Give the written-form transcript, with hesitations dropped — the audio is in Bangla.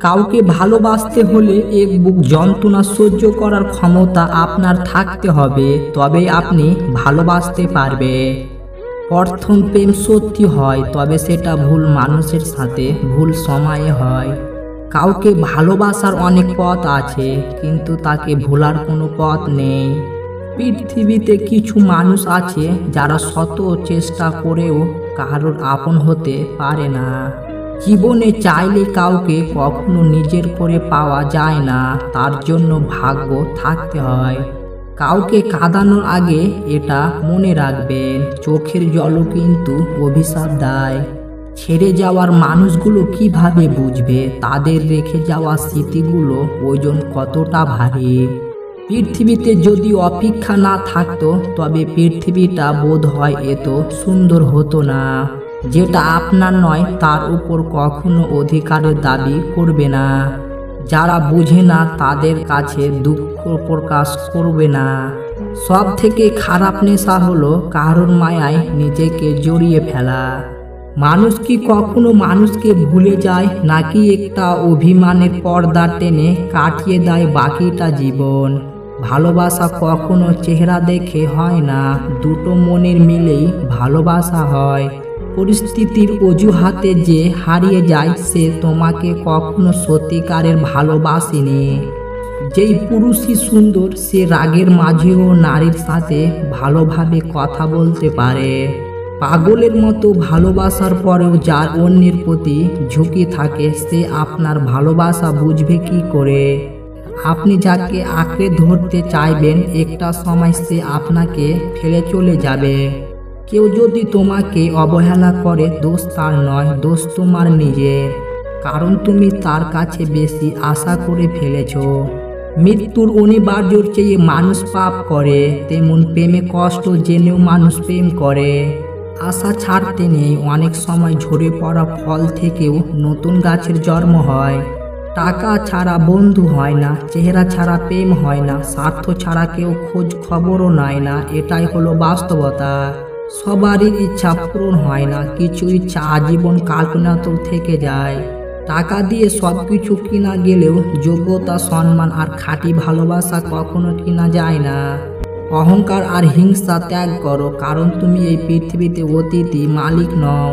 কাউকে ভালোবাসতে হলে এক বুক যন্ত্রণা সহ্য করার ক্ষমতা আপনার থাকতে হবে, তবেই আপনি ভালোবাসতে পারবে। প্রথম প্রেম সত্যি হয়, তবে সেটা ভুল মানুষের সাথে ভুল সময়ে হয়। কাউকে ভালোবাসার অনেক পথ আছে, কিন্তু তাকে ভোলার কোনো পথ নেই। পৃথিবীতে কিছু মানুষ আছে যারা শত চেষ্টা করেও কারোর আপন হতে পারে না। জীবনে চাইলে কাউকে কখনো নিজের করে পাওয়া যায় না, তার জন্য ভাগ্য থাকতে হয়। কাউকে কাঁদানোর আগে এটা মনে রাখবেন, চোখের জলও কিন্তু অভিশাপ দেয়। ছেড়ে যাওয়ার মানুষগুলো কিভাবে বুঝবে তাদের রেখে যাওয়া স্মৃতিগুলো ওজন কতটা ভারী। পৃথিবীতে যদি অপেক্ষা না থাকতো, তবে পৃথিবীটা বোধ হয় এত সুন্দর হতো না। যেটা আপনার নয় তার উপর কখনো অধিকারের দাবি করবে না। যারা বুঝে না তাদের কাছে দুঃখ প্রকাশ করবে না। সব থেকে খারাপ নেশা হলো কারোর মায়ায় নিজেকে জড়িয়ে ফেলা। মানুষ কি কখনো মানুষকে ভুলে যায়, নাকি একটা অভিমানের পর্দা টেনে কাটিয়ে দেয় বাকিটা জীবন? ভালোবাসা কখনো চেহারা দেখে হয় না, দুটো মনের মিলেই ভালোবাসা হয়। পরিস্থিতির অজুহাতে যে হারিয়ে যায়, সে তোমাকে কখনো সত্যিকারের ভালোবাসেনি। যেই পুরুষই সুন্দর, সে রাগের মাঝেও নারীর সাথে ভালোভাবে কথা বলতে পারে। পাগলের মতো ভালোবাসার পরেও যার অন্যের প্রতি ঝুঁকি থাকে, সে আপনার ভালোবাসা বুঝবে কি করে? আপনি যাকে আঁকড়ে ধরতে চাইবেন, একটা সময় সে আপনাকে ফেলে চলে যাবে। কেউ যদি তোমাকে অবহেলা করে, দোষ তার নয়, দোষ তোমার নিজের। কারণ তুমি তার কাছে বেশি আশা করে ফেলেছ। মৃত্যুর অনিবার্যর চেয়ে মানুষ পাপ করে, তেমন প্রেমে কষ্ট জেনেও মানুষ প্রেম করে। আশা ছাড়তে নেই, অনেক সময় ঝরে পড়া ফল থেকেও নতুন গাছের জন্ম হয়। টাকা ছাড়া বন্ধু হয় না, চেহারা ছাড়া প্রেম হয় না, স্বার্থ ছাড়া কেউ খোঁজ খবরও নেয় না। এটাই হলো বাস্তবতা। সবারই ইচ্ছা পূরণ হয় না, কিছু ইচ্ছা আজীবন কাল্পনাতেও থেকে যায়। টাকা দিয়ে সব কিছু কিনা গেলেও যোগ্যতা, সম্মান আর খাঁটি ভালোবাসা কখনো কিনা যায় না। অহংকার আর হিংসা ত্যাগ করো, কারণ তুমি এই পৃথিবীতে অতিথি, মালিক নও।